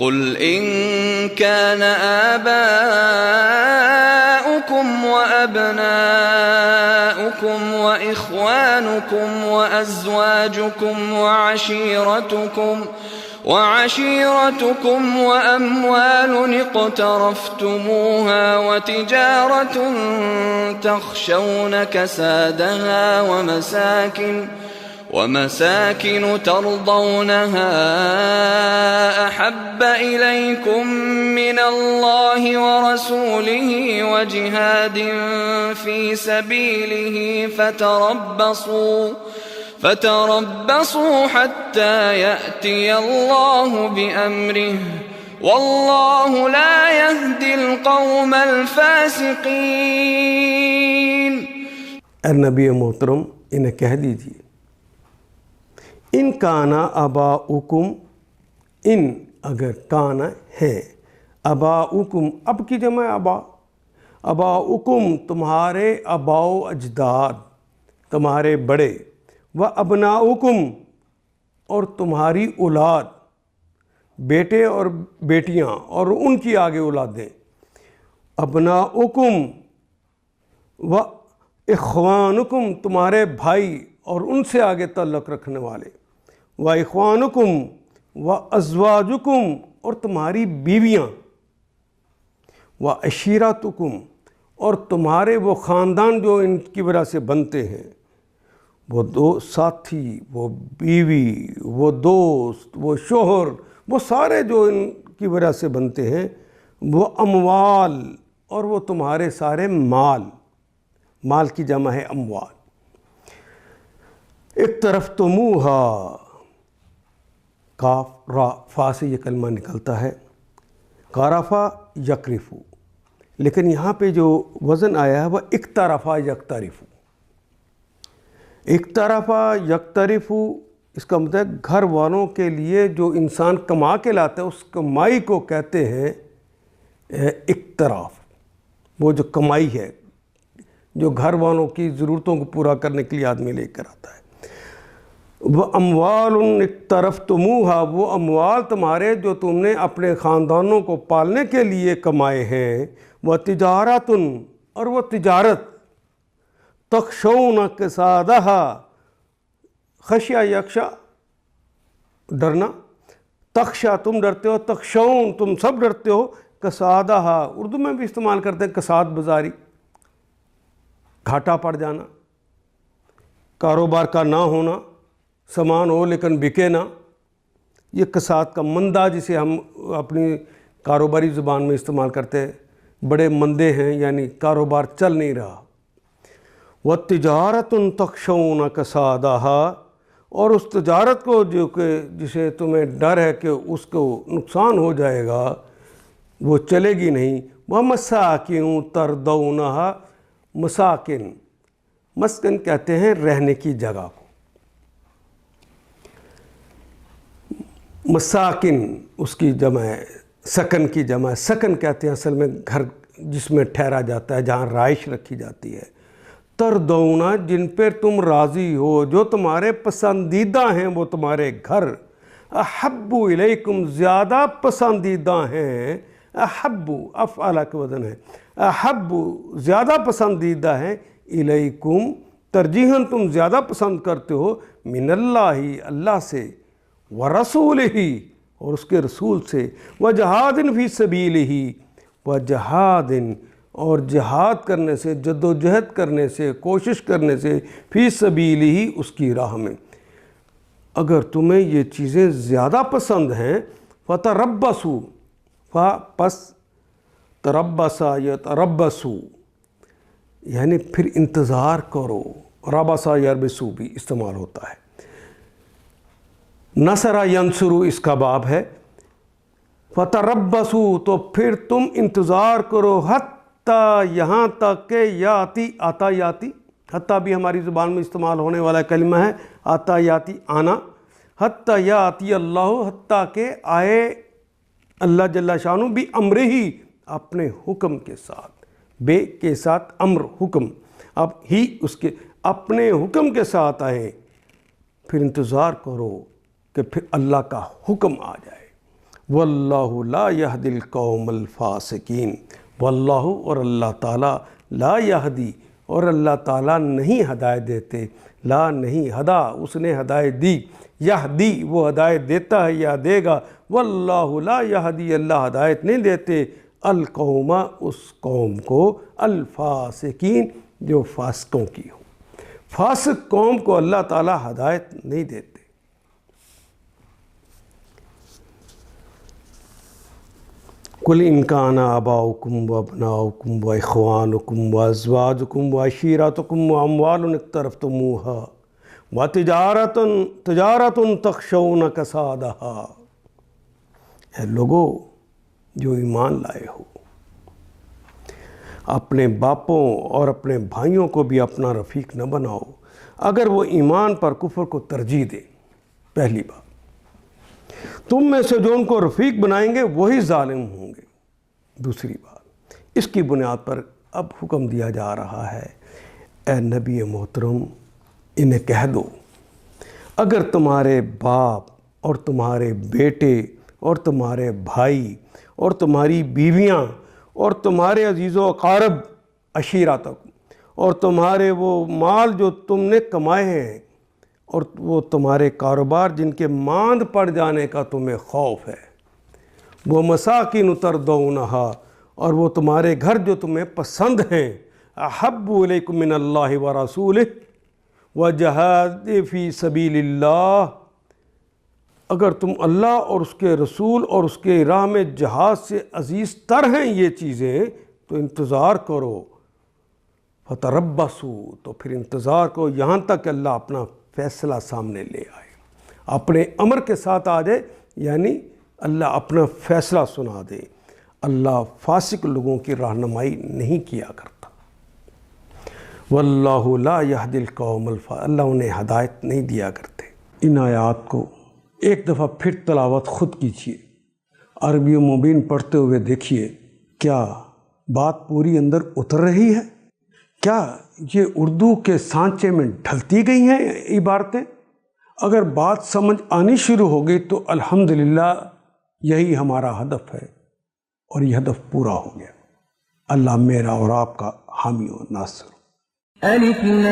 قل إن كان آباؤكم وأبناؤكم وإخوانكم وأزواجكم وعشيرتكم وأموال اقترفتموها وتجارة تخشون كسادها ومساكن ترضونها أحب إليكم من الله ورسوله وجهاد في سبيله فتربصوا حتى يأتي الله بأمره والله لا يهدي القوم الفاسقين۔ نبی محترم انہیں کہہ دیجیے ان کانا اباؤکم، ان اگر کانا ہے، اباؤکم اب کی جمع ابا، اباؤکم تمہارے اباؤ اجداد، تمہارے بڑے، و ابناؤکم اور تمہاری اولاد، بیٹے اور بیٹیاں اور ان کی آگے اولادیں، ابناؤکم و اخوانکم تمہارے بھائی اور ان سے آگے تعلق رکھنے والے، و اخوانکم و ازواجکم اور تمہاری بیویاں، و عشیرتکم اور تمہارے وہ خاندان جو ان کی وجہ سے بنتے ہیں، وہ دو ساتھی، وہ بیوی، وہ دوست، وہ شوہر، وہ سارے جو ان کی وجہ سے بنتے ہیں، وہ اموال اور وہ تمہارے سارے مال، مال کی جمع ہے اموال، اقترفتموہا، کاف را فا سے یہ کلمہ نکلتا ہے، قارفا یقرفو، لیکن یہاں پہ جو وزن آیا ہے وہ اقترفا یقترفو، اقترفا یقترفو، اس کا مطلب گھر والوں کے لیے جو انسان کما کے لاتا ہے اس کمائی کو کہتے ہیں اقتراف، وہ جو کمائی ہے جو گھر والوں کی ضرورتوں کو پورا کرنے کے لیے آدمی لے کر آتا ہے۔ وہ اموال اقترفتموہا، وہ اموال تمہارے جو تم نے اپنے خاندانوں کو پالنے کے لیے کمائے ہیں، وہ تجارت اور وہ تجارت، تخشون کسادہا، خشیہ یخشا ڈرنا، تخشا تم ڈرتے ہو، تخشون تم سب ڈرتے ہو، کسادہا اردو میں بھی استعمال کرتے ہیں کساد بازاری، گھاٹا پڑ جانا، کاروبار کا نہ ہونا، سامان ہو لیکن بکے نہ، یہ کساد کا مندہ جسے ہم اپنی کاروباری زبان میں استعمال کرتے ہیں، بڑے مندے ہیں یعنی کاروبار چل نہیں رہا۔ وَتِجَارَةٌ تَخْشَوْنَ كَسَادَهَا، اور اس تجارت کو جو کہ جسے تمہیں ڈر ہے کہ اس کو نقصان ہو جائے گا، وہ چلے گی نہیں۔ وَمَسَاكِنُ تَرْضَوْنَهَا، مساکن، مسکن کہتے ہیں رہنے کی جگہ کو، مساکن اس کی جمع ہے، سکن کی جمع ہے، سکن کہتے ہیں اصل میں گھر جس میں ٹھہرا جاتا ہے، جہاں رہائش رکھی جاتی ہے۔ تردونا جن پر تم راضی ہو، جو تمہارے پسندیدہ ہیں وہ تمہارے گھر، احب الیکم زیادہ پسندیدہ ہیں، احب افعال کا وزن ہے، احب زیادہ پسندیدہ ہیں، الیکم ترجیحاً تم زیادہ پسند کرتے ہو، من اللہ اللہ سے، ورسولہ اور اس کے رسول سے، وجہاد فی سبیلہ، وجہاد اور جہاد کرنے سے، جد و جہد کرنے سے، کوشش کرنے سے، فی سبیلہ اس کی راہ میں۔ اگر تمہیں یہ چیزیں زیادہ پسند ہیں، فتربصوا، پس تربصا یتربصوا یعنی پھر انتظار کرو، ربصا یربصو بھی استعمال ہوتا ہے، نصر ینصر اس کا باب ہے، فتربصوا تو پھر تم انتظار کرو، حتیٰ یہاں تک کہ یاتی، آتا یاتی، حتیٰ بھی ہماری زبان میں استعمال ہونے والا کلمہ ہے، آتا یاتی آنا، حتیٰ یاتی اللہ، حتیٰ کہ آئے اللہ جل شانہ بھی امرہ ہی اپنے حکم کے ساتھ، بے کے ساتھ امر حکم، اب ہی اس کے اپنے حکم کے ساتھ آئے، پھر انتظار کرو کہ پھر اللہ کا حکم آ جائے۔ واللہ لا یہدی القوم الفاسقین، واللہ اور اللہ تعالیٰ، لا یہدی اور اللہ تعالیٰ نہیں ہدایت دیتے، لا نہیں ہدا اس نے ہدایت دی، یہدی وہ ہدایت دیتا ہے یا دے گا، واللہ لا یہدی اللہ ہدایت نہیں دیتے القوم اس قوم کو الفاسقین جو فاسقوں کی ہو۔ فاسق قوم کو اللہ تعالیٰ ہدایت نہیں دیتے۔ قل ان کان آباؤکم و ابناؤکم و اخوانکم و ازواجکم و عشیرتکم و اموال اقترفتموها و تجارت تخشون کسادہا، اے لوگو جو ایمان لائے ہو، اپنے باپوں اور اپنے بھائیوں کو بھی اپنا رفیق نہ بناؤ اگر وہ ایمان پر کفر کو ترجیح دیں۔ پہلی بات، تم میں سے جو ان کو رفیق بنائیں گے وہی ظالم ہوں گے۔ دوسری بات، اس کی بنیاد پر اب حکم دیا جا رہا ہے، اے نبی محترم انہیں کہہ دو، اگر تمہارے باپ اور تمہارے بیٹے اور تمہارے بھائی اور تمہاری بیویاں اور تمہارے عزیز و اقارب عشیرتک اور تمہارے وہ مال جو تم نے کمائے ہیں اور وہ تمہارے کاروبار جن کے ماند پڑ جانے کا تمہیں خوف ہے، وہ مساکن ترضونہا اور وہ تمہارے گھر جو تمہیں پسند ہیں، احب الیکم من اللہ ورسولہ وجہاد فی سبیل اللہ، اگر تم اللہ اور اس کے رسول اور اس کے راہ میں جہاد سے عزیز تر ہیں یہ چیزیں تو انتظار کرو، فتربصوا تو پھر انتظار کرو یہاں تک کہ اللہ اپنا فیصلہ سامنے لے آئے، اپنے امر کے ساتھ آ جائے، یعنی اللہ اپنا فیصلہ سنا دے۔ اللہ فاسق لوگوں کی رہنمائی نہیں کیا کرتا۔ واللہ لا یہدی القوم اللہ انہیں ہدایت نہیں دیا کرتے۔ ان آیات کو ایک دفعہ پھر تلاوت خود کیجیے، عربی مبین پڑھتے ہوئے دیکھیے کیا بات پوری اندر اتر رہی ہے، کیا یہ اردو کے سانچے میں ڈھلتی گئی ہیں عبارتیں؟ اگر بات سمجھ آنی شروع ہو گئی تو الحمدللہ یہی ہمارا ہدف ہے اور یہ ہدف پورا ہو گیا۔ اللہ میرا اور آپ کا حامی و ناصر۔ الف لام